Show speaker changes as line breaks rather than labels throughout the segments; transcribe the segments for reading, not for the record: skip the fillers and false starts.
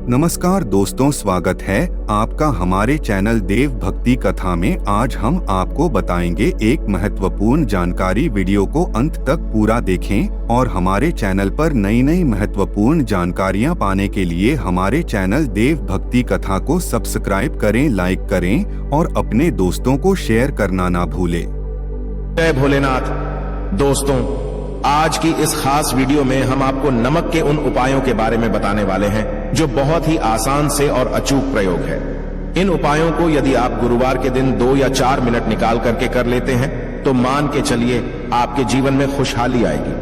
नमस्कार दोस्तों, स्वागत है आपका हमारे चैनल देव भक्ति कथा में। आज हम आपको बताएंगे एक महत्वपूर्ण जानकारी। वीडियो को अंत तक पूरा देखें और हमारे चैनल पर नई नई महत्वपूर्ण जानकारियां पाने के लिए हमारे चैनल देव भक्ति कथा को सब्सक्राइब करें, लाइक करें और अपने दोस्तों को शेयर करना ना भूलें।
जय भोलेनाथ। दोस्तों, आज की इस खास वीडियो में हम आपको नमक के उन उपायों के बारे में बताने वाले हैं जो बहुत ही आसान से और अचूक प्रयोग है। इन उपायों को यदि आप गुरुवार के दिन 2 या 4 मिनट निकाल करके कर लेते हैं तो मान के चलिए आपके जीवन में खुशहाली आएगी।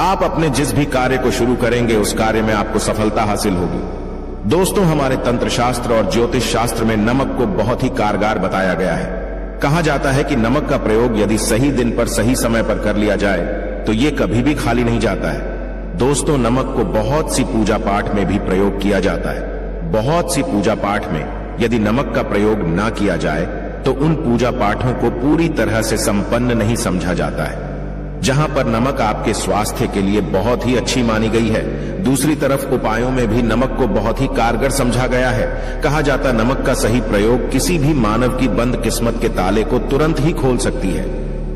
आप अपने जिस भी कार्य को शुरू करेंगे उस कार्य में आपको सफलता हासिल होगी। दोस्तों, हमारे तंत्र शास्त्र और ज्योतिष शास्त्र में नमक को बहुत ही कारगर बताया गया है। कहा जाता है कि नमक का प्रयोग यदि सही दिन पर सही समय पर कर लिया जाए तो ये कभी भी खाली नहीं जाता है। दोस्तों, नमक को बहुत सी पूजा पाठ में भी प्रयोग किया जाता है। बहुत सी पूजा पाठ में यदि नमक का प्रयोग ना किया जाए तो उन पूजा पाठों को पूरी तरह से संपन्न नहीं समझा जाता है। जहां पर नमक आपके स्वास्थ्य के लिए बहुत ही अच्छी मानी गई है, दूसरी तरफ उपायों में भी नमक को बहुत ही कारगर समझा गया है। कहा जाता नमक का सही प्रयोग किसी भी मानव की बंद किस्मत के ताले को तुरंत ही खोल सकती है।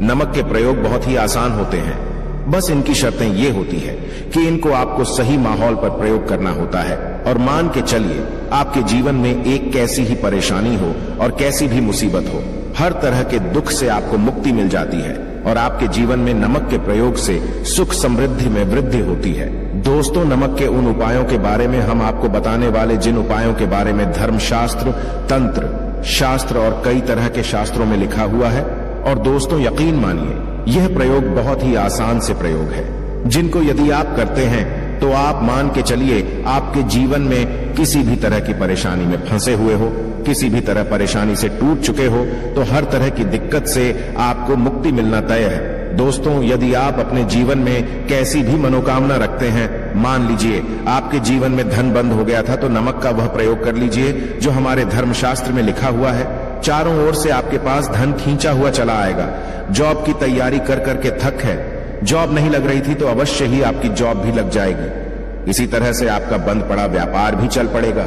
नमक के प्रयोग बहुत ही आसान होते हैं, बस इनकी शर्तें ये होती है कि इनको आपको सही माहौल पर प्रयोग करना होता है। और मान के चलिए आपके जीवन में एक कैसी ही परेशानी हो और कैसी भी मुसीबत हो, हर तरह के दुख से आपको मुक्ति मिल जाती है और आपके जीवन में नमक के प्रयोग से सुख समृद्धि में वृद्धि होती है। दोस्तों, नमक के उन उपायों के बारे में हम आपको बताने वाले जिन उपायों के बारे में धर्मशास्त्र, तंत्र शास्त्र और कई तरह के शास्त्रों में लिखा हुआ है। और दोस्तों, यकीन मानिए यह प्रयोग बहुत ही आसान से प्रयोग है, जिनको यदि आप करते हैं तो आप मान के चलिए आपके जीवन में किसी भी तरह की परेशानी में फंसे हुए हो, किसी भी तरह परेशानी से टूट चुके हो तो हर तरह की दिक्कत से आपको मुक्ति मिलना तय है। दोस्तों, यदि आप अपने जीवन में कैसी भी मनोकामना रखते हैं, मान लीजिए आपके जीवन में धन बंद हो गया था तो नमक का वह प्रयोग कर लीजिए जो हमारे धर्मशास्त्र में लिखा हुआ है। चारों ओर से आपके पास धन खींचा हुआ चला आएगा। जॉब की तैयारी कर करके थक है, जॉब नहीं लग रही थी तो अवश्य ही आपकी जॉब भी लग जाएगी। इसी तरह से आपका बंद पड़ा व्यापार भी चल पड़ेगा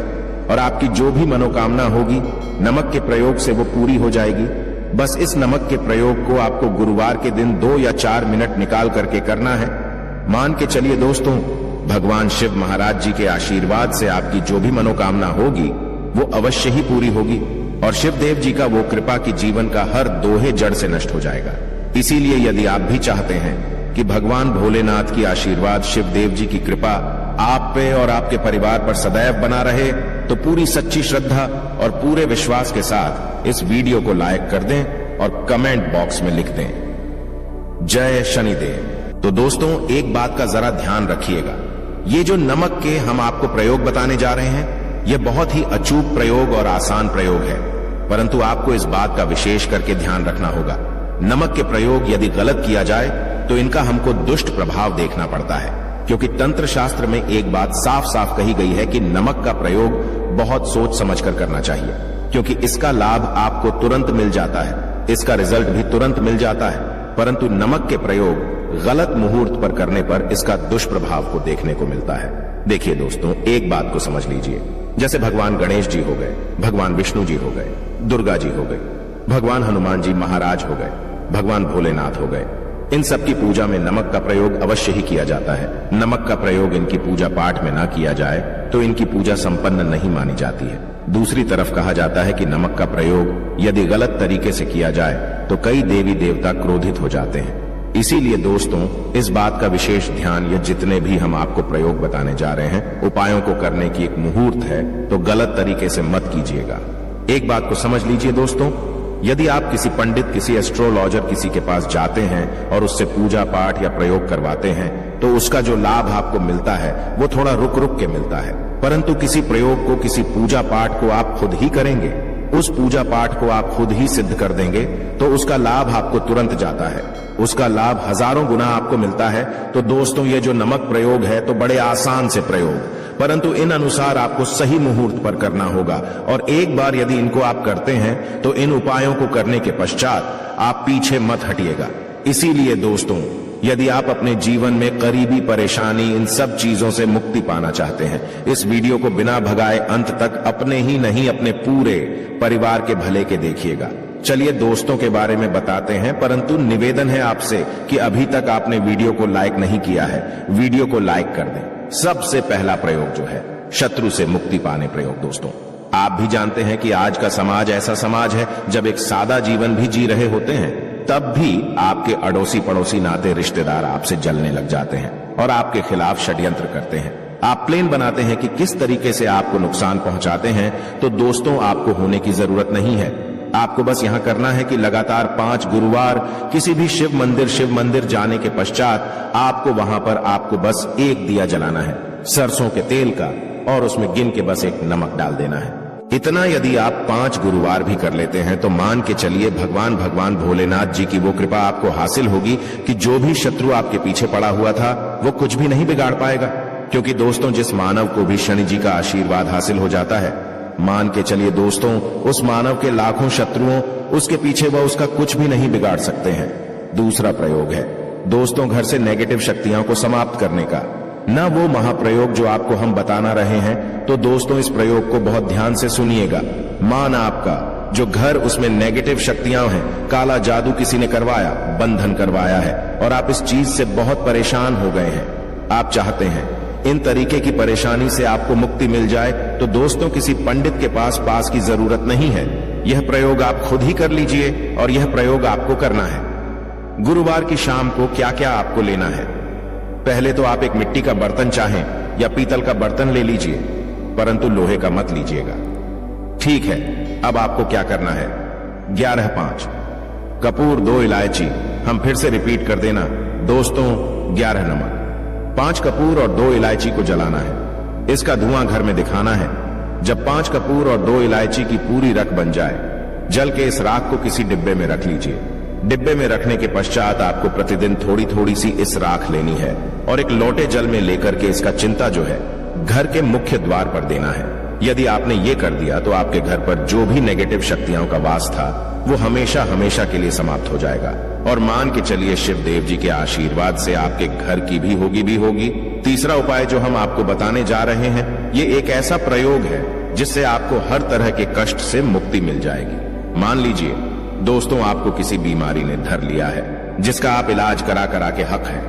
और आपकी जो भी मनोकामना होगी नमक के प्रयोग से वो पूरी हो जाएगी। बस इस नमक के प्रयोग को आपको गुरुवार के दिन 2 या 4 मिनट निकाल करके करना है। मान के चलिए दोस्तों, भगवान शिव महाराज जी के आशीर्वाद से आपकी जो भी मनोकामना होगी वो अवश्य ही पूरी होगी और शिव देव जी का वो कृपा की जीवन का हर दोहे जड़ से नष्ट हो जाएगा। इसीलिए यदि आप भी चाहते हैं कि भगवान भोलेनाथ की आशीर्वाद, शिव देव जी की कृपा आप पे और आपके परिवार पर सदैव बना रहे, तो पूरी सच्ची श्रद्धा और पूरे विश्वास के साथ इस वीडियो को लाइक कर दें और कमेंट बॉक्स में लिख दें, जय शनिदेव। तो दोस्तों, एक बात का जरा ध्यान रखिएगा, ये जो नमक के हम आपको प्रयोग बताने जा रहे हैं ये बहुत ही अचूक प्रयोग और आसान प्रयोग है, परंतु आपको इस बात का विशेष करके ध्यान रखना होगा। नमक के प्रयोग यदि गलत किया जाए तो इनका हमको दुष्ट प्रभाव देखना पड़ता है, क्योंकि तंत्र शास्त्र में एक बात साफ साफ कही गई है कि नमक का प्रयोग बहुत सोच समझ कर करना चाहिए, क्योंकि इसका लाभ आपको तुरंत मिल जाता है, इसका रिजल्ट भी तुरंत मिल जाता है, परंतु नमक के प्रयोग गलत मुहूर्त पर करने पर इसका दुष्प्रभाव को देखने को मिलता है। देखिए दोस्तों, एक बात को समझ लीजिए, जैसे भगवान गणेश जी हो गए, भगवान विष्णु जी हो गए, दुर्गा जी हो गए, भगवान हनुमान जी महाराज हो गए, भगवान भोलेनाथ हो गए, इन सब की पूजा में नमक का प्रयोग अवश्य ही किया जाता है। नमक का प्रयोग इनकी पूजा पाठ में ना किया जाए तो इनकी पूजा संपन्न नहीं मानी जाती है। दूसरी तरफ कहा जाता है कि नमक का प्रयोग यदि गलत तरीके से किया जाए तो कई देवी देवता क्रोधित हो जाते हैं। इसीलिए दोस्तों, इस बात का विशेष ध्यान, ये जितने भी हम आपको प्रयोग बताने जा रहे हैं, उपायों को करने की एक मुहूर्त है तो गलत तरीके से मत कीजिएगा। एक बात को समझ लीजिए दोस्तों, यदि आप किसी पंडित, किसी एस्ट्रोलॉजर, किसी के पास जाते हैं और उससे पूजा पाठ या प्रयोग करवाते हैं तो उसका जो लाभ आपको मिलता है वो थोड़ा रुक रुक के मिलता है, परंतु किसी प्रयोग को, किसी पूजा पाठ को आप खुद ही करेंगे, उस पूजा पाठ को आप खुद ही सिद्ध कर देंगे तो उसका लाभ आपको तुरंत जाता है, उसका लाभ हजारों गुना आपको मिलता है। तो दोस्तों, ये जो नमक प्रयोग है तो बड़े आसान से प्रयोग, परंतु इन अनुसार आपको सही मुहूर्त पर करना होगा और एक बार यदि इनको आप करते हैं तो इन उपायों को करने के पश्चात आप पीछे मत हटिएगा। इसीलिए दोस्तों, यदि आप अपने जीवन में करीबी परेशानी इन सब चीजों से मुक्ति पाना चाहते हैं, इस वीडियो को बिना भगाए अंत तक अपने ही नहीं अपने पूरे परिवार के भले के देखिएगा। चलिए दोस्तों के बारे में बताते हैं, परंतु निवेदन है आपसे कि अभी तक आपने वीडियो को लाइक नहीं किया है, वीडियो को लाइक कर दें। सबसे पहला प्रयोग जो है शत्रु से मुक्ति पाने प्रयोग। दोस्तों आप भी जानते हैं कि आज का समाज ऐसा समाज है जब एक सादा जीवन भी जी रहे होते हैं तब भी आपके अड़ोसी पड़ोसी नाते रिश्तेदार आपसे जलने लग जाते हैं और आपके खिलाफ षड्यंत्र करते हैं। आप प्लान बनाते हैं कि किस तरीके से आपको नुकसान पहुंचाते हैं। तो दोस्तों आपको होने की जरूरत नहीं है। आपको बस यहां करना है कि लगातार 5 गुरुवार किसी भी शिव मंदिर जाने के पश्चात आपको वहां पर आपको बस एक दिया जलाना है सरसों के तेल का, और उसमें गिन के बस एक नमक डाल देना है। इतना यदि आप 5 गुरुवार भी कर लेते हैं तो मान के चलिए भगवान भोलेनाथ जी की वो कृपा आपको हासिल होगी कि जो भी शत्रु आपके पीछे पड़ा हुआ था वो कुछ भी नहीं बिगाड़ पाएगा। क्योंकि दोस्तों जिस मानव को भी शनि जी का आशीर्वाद हासिल हो जाता है, मान के चलिए दोस्तों उस मानव के लाखों शत्रुओं उसके पीछे वह उसका कुछ भी नहीं बिगाड़ सकते हैं। दूसरा प्रयोग है दोस्तों घर से नेगेटिव शक्तियों को समाप्त करने का। न वो महाप्रयोग जो आपको हम बताना रहे हैं, तो दोस्तों इस प्रयोग को बहुत ध्यान से सुनिएगा। मान आपका जो घर उसमें नेगेटिव शक्तियां हैं, काला जादू किसी ने करवाया, बंधन करवाया है और आप इस चीज से बहुत परेशान हो गए हैं। आप चाहते हैं इन तरीके की परेशानी से आपको मुक्ति मिल जाए, तो दोस्तों किसी पंडित के पास की जरूरत नहीं है। यह प्रयोग आप खुद ही कर लीजिए और यह प्रयोग आपको करना है। गुरुवार की शाम को क्या क्या आपको लेना है? पहले तो आप एक मिट्टी का बर्तन चाहें या पीतल का बर्तन ले लीजिए, परंतु लोहे का मत लीजिएगा। ठीक है, अब आपको क्या करना है? 11-5 कपूर, 2 इलायची। हम फिर से रिपीट कर देना दोस्तों, 11 नमक, 5 कपूर और 2 इलायची को जलाना है। इसका धुआं घर में दिखाना है। जब 5 कपूर और 2 इलायची की पूरी रख बन जाए, जल के इस राख को किसी डिब्बे में रख लीजिए। डिब्बे में रखने के पश्चात आपको प्रतिदिन थोड़ी थोड़ी सी इस राख लेनी है और एक लोटे जल में लेकर के इसका चिंता जो है घर के मुख्य द्वार पर देना है। यदि आपने ये कर दिया तो आपके घर पर जो भी नेगेटिव शक्तियों का वास था वो हमेशा हमेशा के लिए समाप्त हो जाएगा। और मान के चलिए शिव देव जी के आशीर्वाद से आपके घर की भी होगी। तीसरा उपाय जो हम आपको बताने जा रहे हैं, ये एक ऐसा प्रयोग है जिससे आपको हर तरह के कष्ट से मुक्ति मिल जाएगी। मान लीजिए दोस्तों आपको किसी बीमारी ने धर लिया है जिसका आप इलाज करा के हक है,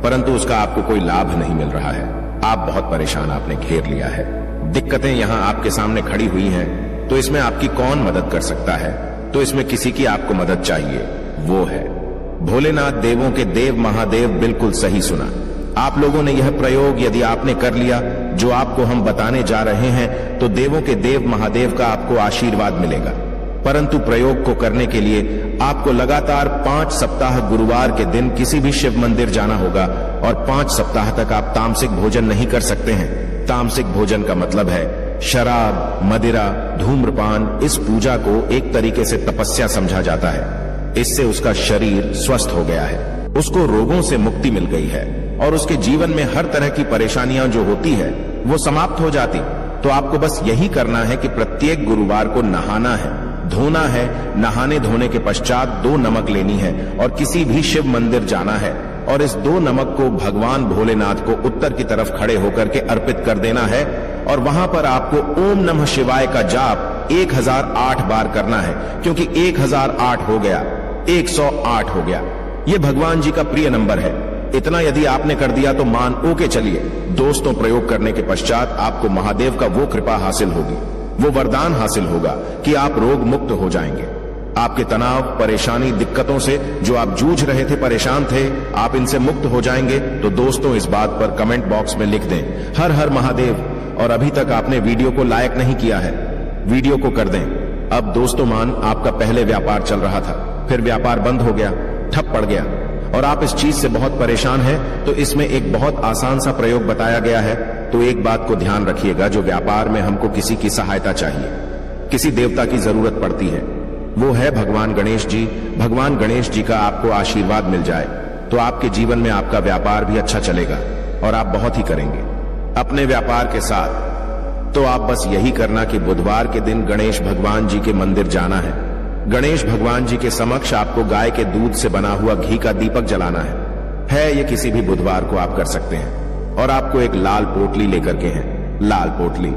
परंतु उसका आपको कोई लाभ नहीं मिल रहा है। आप बहुत परेशान, आपने घेर लिया है, दिक्कतें यहां आपके सामने खड़ी हुई हैं, तो इसमें आपकी कौन मदद कर सकता है? तो इसमें किसी की आपको मदद चाहिए, वो है भोलेनाथ, देवों के देव महादेव। बिल्कुल सही सुना आप लोगों ने। यह प्रयोग यदि आपने कर लिया जो आपको हम बताने जा रहे हैं, तो देवों के देव महादेव का आपको आशीर्वाद मिलेगा। परंतु प्रयोग को करने के लिए आपको लगातार 5 सप्ताह गुरुवार के दिन किसी भी शिव मंदिर जाना होगा और 5 सप्ताह तक आप तामसिक भोजन नहीं कर सकते हैं। तामसिक भोजन का मतलब है शराब, मदिरा, धूम्रपान। इस पूजा को एक तरीके से तपस्या समझा जाता है। इससे उसका शरीर स्वस्थ हो गया है, उसको रोगों से मुक्ति मिल गई है और उसके जीवन में हर तरह की परेशानियां जो होती है वो समाप्त हो जाती। तो आपको बस यही करना है कि प्रत्येक गुरुवार को नहाना है, धोना है। नहाने धोने के पश्चात 2 नमक लेनी है और किसी भी शिव मंदिर जाना है और इस 2 नमक को भगवान भोलेनाथ को उत्तर की तरफ खड़े होकर के अर्पित कर देना है। और वहां पर आपको ओम नमः शिवाय का जाप 1008 बार करना है, क्योंकि 1008 हो गया, 108 हो गया। ये भगवान जी का प्रिय नंबर है। इतना यदि आपने कर दिया तो मान ओके चलिए दोस्तों, प्रयोग करने के पश्चात आपको महादेव का वो कृपा हासिल होगी, वो वरदान हासिल होगा कि आप रोग मुक्त हो जाएंगे। आपके तनाव, परेशानी, दिक्कतों से जो आप जूझ रहे थे, परेशान थे, आप इनसे मुक्त हो जाएंगे। तो दोस्तों इस बात पर कमेंट बॉक्स में लिख दें हर हर महादेव। और अभी तक आपने वीडियो को लाइक नहीं किया है, वीडियो को कर दें। अब दोस्तों मान आपका पहले व्यापार चल रहा था, फिर व्यापार बंद हो गया, ठप पड़ गया और आप इस चीज से बहुत परेशान हैं, तो इसमें एक बहुत आसान सा प्रयोग बताया गया है। तो एक बात को ध्यान रखिएगा, जो व्यापार में हमको किसी की सहायता चाहिए, किसी देवता की जरूरत पड़ती है, वो है भगवान गणेश जी। भगवान गणेश जी का आपको आशीर्वाद मिल जाए तो आपके जीवन में आपका व्यापार भी अच्छा चलेगा और आप बहुत ही करेंगे अपने व्यापार के साथ। तो आप बस यही करना कि बुधवार के दिन गणेश भगवान जी के मंदिर जाना है। गणेश भगवान जी के समक्ष आपको गाय के दूध से बना हुआ घी का दीपक जलाना है है ये किसी भी बुधवार को आप कर सकते हैं। और आपको एक लाल पोटली लेकर के हैं। लाल पोटली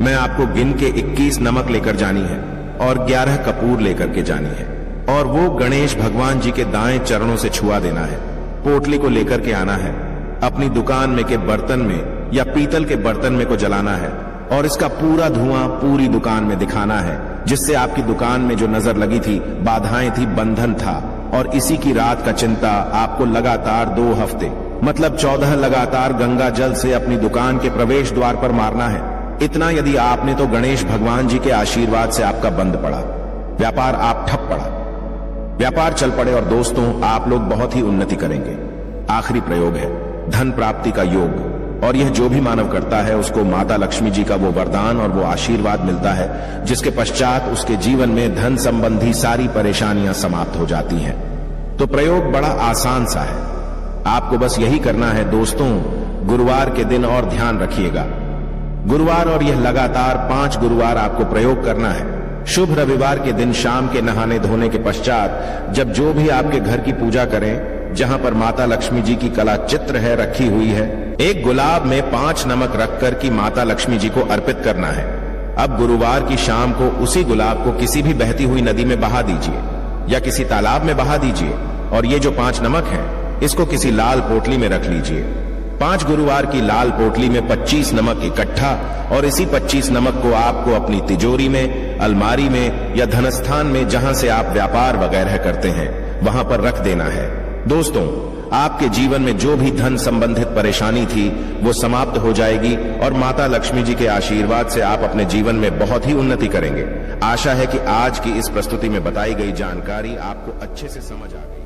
मैं आपको गिन के 21 नमक लेकर जानी है और 11 कपूर लेकर के जानी है और वो गणेश भगवान जी के दाएं चरणों से छुआ देना है। पोटली को लेकर के आना है, अपनी दुकान में के बर्तन में या पीतल के बर्तन में को जलाना है और इसका पूरा धुआं पूरी दुकान में दिखाना है, जिससे आपकी दुकान में जो नजर लगी थी, बाधाएं थी, बंधन था। और इसी की रात का चिंता आपको लगातार 2 हफ्ते मतलब 14 लगातार गंगा जल से अपनी दुकान के प्रवेश द्वार पर मारना है। इतना यदि आपने तो गणेश भगवान जी के आशीर्वाद से आपका बंद पड़ा, व्यापार आप ठप पड़ा, व्यापार चल पड़े और दोस्तों आप लोग बहुत ही उन्नति करेंगे। आखिरी प्रयोग है धन प्राप्ति का योग और यह जो भी मानव करता है उसको माता लक्ष्मी जी का वो वरदान और वो आशीर्वाद मिलता है, जिसके पश्चात उसके जीवन में धन संबंधी सारी परेशानियां समाप्त हो जाती हैं। तो प्रयोग बड़ा आसान सा है, आपको बस यही करना है दोस्तों। गुरुवार के दिन और ध्यान रखिएगा, गुरुवार और यह लगातार 5 गुरुवार आपको प्रयोग करना है। शुभ रविवार के दिन शाम के नहाने धोने के पश्चात जब जो भी आपके घर की पूजा करें, जहां पर माता लक्ष्मी जी की कला चित्र है रखी हुई है, एक गुलाब में 5 नमक रखकर की माता लक्ष्मी जी को अर्पित करना है। अब गुरुवार की शाम को उसी गुलाब को किसी भी बहती हुई नदी में बहा दीजिए या किसी तालाब में बहा दीजिए और ये जो 5 नमक हैं इसको किसी लाल पोटली में रख लीजिए। 5 गुरुवार की लाल पोटली में 25 नमक इकट्ठा और इसी 25 नमक को आपको अपनी तिजोरी में, अलमारी में या धनस्थान में जहां से आप व्यापार वगैरह करते हैं वहां पर रख देना है। दोस्तों आपके जीवन में जो भी धन संबंधित परेशानी थी वो समाप्त हो जाएगी और माता लक्ष्मी जी के आशीर्वाद से आप अपने जीवन में बहुत ही उन्नति करेंगे। आशा है कि आज की इस प्रस्तुति में बताई गई जानकारी आपको अच्छे से समझ आ गई।